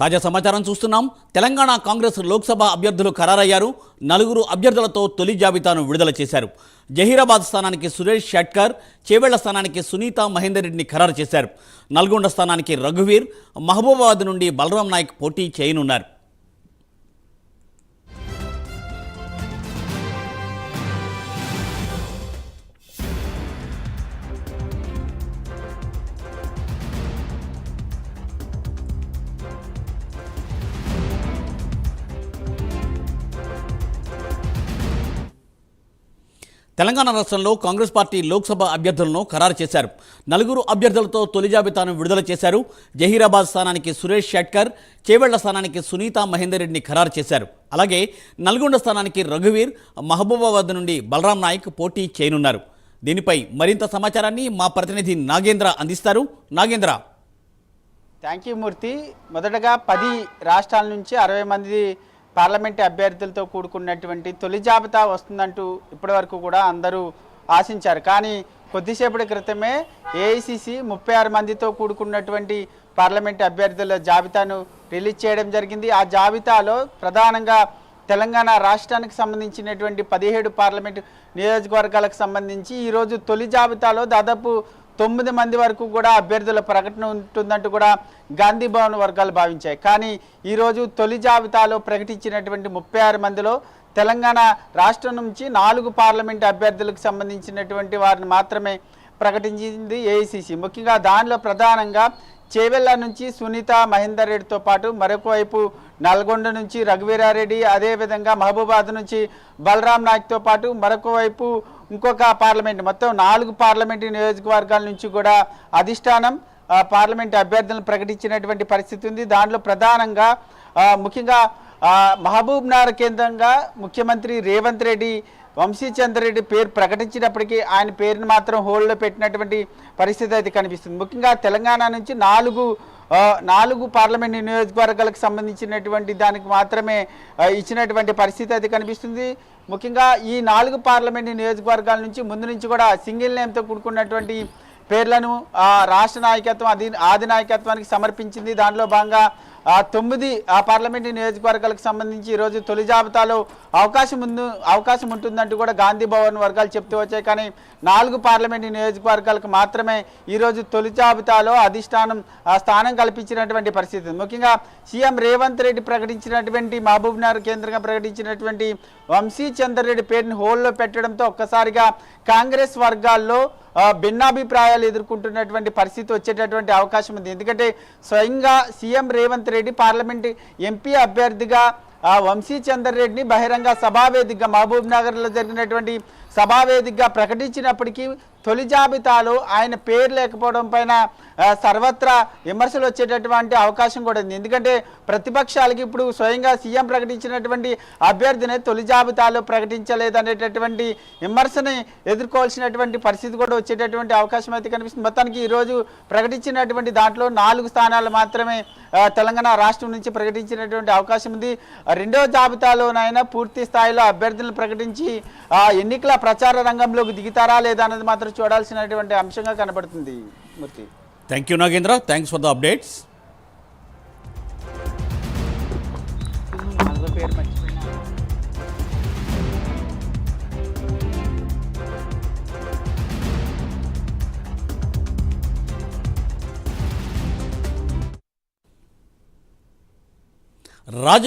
తాజా సమాచారం చూస్తున్నాం. తెలంగాణ కాంగ్రెస్ లోక్సభ అభ్యర్థులు ఖరారయ్యారు. 4 అభ్యర్థులతో తొలి జాబితాను విడుదల చేశారు. జహీరాబాద్ స్థానానికి సురేష్ షట్కర్, చేవెళ్ల స్థానానికి సునీత మహేందర్ రెడ్డిని ఖరారు చేశారు. నల్గొండ స్థానానికి రఘువీర్, మహబూబాబాద్ నుండి బలరాం నాయక్ పోటీ చేయనున్నారు. తెలంగాణ రాష్ట్రంలో కాంగ్రెస్ పార్టీ లోక్సభ అభ్యర్థులను ఖరారు చేశారు. 4 అభ్యర్థులతో తొలి జాబితాను విడుదల చేశారు. జహీరాబాద్ స్థానానికి సురేష్ షట్కర్, చేవెళ్ల స్థానానికి సునీత మహేందర్ రెడ్డిని ఖరారు చేశారు. అలాగే నల్గొండ స్థానానికి రఘువీర్, మహబూబాబాద్ నుండి బలరాం నాయక్ పోటీ చేయనున్నారు. దీనిపై మరింత సమాచారాన్ని మా ప్రతినిధి నాగేంద్ర అందిస్తారు. నాగేంద్ర. థ్యాంక్ యూ మూర్తి. మొదటగా 10 రాష్ట్రాల నుంచి 60 మంది పార్లమెంటు అభ్యర్థులతో కూడుకున్నటువంటి తొలి జాబితా వస్తుందంటూ ఇప్పటివరకు కూడా అందరూ ఆశించారు. కానీ కొద్దిసేపటి క్రితమే ఏఐసిసి 36 మందితో కూడుకున్నటువంటి పార్లమెంటు అభ్యర్థుల జాబితాను రిలీజ్ చేయడం జరిగింది. ఆ జాబితాలో ప్రధానంగా తెలంగాణ రాష్ట్రానికి సంబంధించినటువంటి 17 పార్లమెంటు నియోజకవర్గాలకు సంబంధించి ఈరోజు తొలి జాబితాలో దాదాపు 9 మంది వరకు కూడా అభ్యర్థుల ప్రకటన ఉంటుందంటూ కూడా గాంధీ భవన్ వర్గాలు భావించాయి. కానీ ఈరోజు తొలి జాబితాలో ప్రకటించినటువంటి 36 మందిలో తెలంగాణ రాష్ట్రం నుంచి 4 పార్లమెంటు అభ్యర్థులకు సంబంధించినటువంటి వారిని మాత్రమే ప్రకటించింది ఏఐసిసి. ముఖ్యంగా దానిలో ప్రధానంగా చేవెళ్ల నుంచి సునీత మహేందర్ రెడ్డితో పాటు మరొక వైపు నల్గొండ నుంచి రఘువీరారెడ్డి, అదేవిధంగా మహబూబాద్ నుంచి బలరాం నాయక్తో పాటు మరొక వైపు ఇంకొక పార్లమెంట్, మొత్తం 4 పార్లమెంటు నియోజకవర్గాల నుంచి కూడా అధిష్టానం పార్లమెంటు అభ్యర్థులను ప్రకటించినటువంటి పరిస్థితి ఉంది. దాంట్లో ప్రధానంగా ముఖ్యంగా మహబూబ్ నగర్ కేంద్రంగా ముఖ్యమంత్రి రేవంత్ రెడ్డి వంశీచంద్రరెడ్డి పేరు ప్రకటించినప్పటికీ ఆయన పేరును మాత్రం హోల్డ్లో పెట్టినటువంటి పరిస్థితి అయితే కనిపిస్తుంది. ముఖ్యంగా తెలంగాణ నుంచి 4 పార్లమెంటు నియోజకవర్గాలకు సంబంధించినటువంటి దానికి మాత్రమే ఇచ్చినటువంటి పరిస్థితి అయితే కనిపిస్తుంది. ముఖ్యంగా ఈ 4 పార్లమెంటు నియోజకవర్గాల నుంచి ముందు నుంచి కూడా సింగిల్ నేమ్తో కూడుకున్నటువంటి పేర్లను రాష్ట్ర నాయకత్వం ఆది నాయకత్వానికి సమర్పించింది. దానిలో భాగంగా 9 పార్లమెంటు నియోజకవర్గాలకు సంబంధించి ఈరోజు తొలి జాబితాలో అవకాశం ఉంటుందంటూ కూడా గాంధీ భవన్ వర్గాలు చెప్తూ వచ్చాయి. కానీ 4 పార్లమెంటు నియోజకవర్గాలకు మాత్రమే ఈరోజు తొలి జాబితాలో అధిష్టానం స్థానం కల్పించినటువంటి పరిస్థితి. ముఖ్యంగా సీఎం రేవంత్ రెడ్డి ప్రకటించినటువంటి మహబూబ్ నగర్ కేంద్రంగా ప్రకటించినటువంటి వంశీచంద్రరెడ్డి పేరుని హోల్డ్లో పెట్టడంతో ఒక్కసారిగా కాంగ్రెస్ వర్గాల్లో భిన్నాభిప్రాయాలు ఎదుర్కొంటున్నటువంటి పరిస్థితి వచ్చేటటువంటి అవకాశం ఉంది. ఎందుకంటే స్వయంగా CM Revanth Reddy parliament MP అభ్యర్థిగా వంశీచంద్రరెడ్డిని బహిరంగ సభావేదికగా మహబూబ్ నగర్లో జరిగినటువంటి సభావేదికగా ప్రకటించినప్పటికీ తొలి జాబితాలో ఆయన పేరు లేకపోవడం పైన సర్వత్రా విమర్శలు వచ్చేటటువంటి అవకాశం కూడా ఉంది. ఎందుకంటే ప్రతిపక్షాలకి ఇప్పుడు స్వయంగా సీఎం ప్రకటించినటువంటి అభ్యర్థిని తొలి జాబితాలో ప్రకటించలేదనేటటువంటి విమర్శని ఎదుర్కోవాల్సినటువంటి పరిస్థితి కూడా వచ్చేటటువంటి అవకాశం అయితే కనిపిస్తుంది. మొత్తానికి ఈరోజు ప్రకటించినటువంటి దాంట్లో 4 స్థానాలు మాత్రమే తెలంగాణ రాష్ట్రం నుంచి ప్రకటించినటువంటి అవకాశం ఉంది. రెండవ జాబితాలోనైనా పూర్తి స్థాయిలో అభ్యర్థులను ప్రకటించి ఎన్నికల ప్రచార రంగంలోకి దిగుతారా లేదా అన్నది మాత్రం చూడాల్సినటువంటి అంశంగా కనబడుతుంది. Murthy. Thank you Nagendra. Thanks for the updates. Raja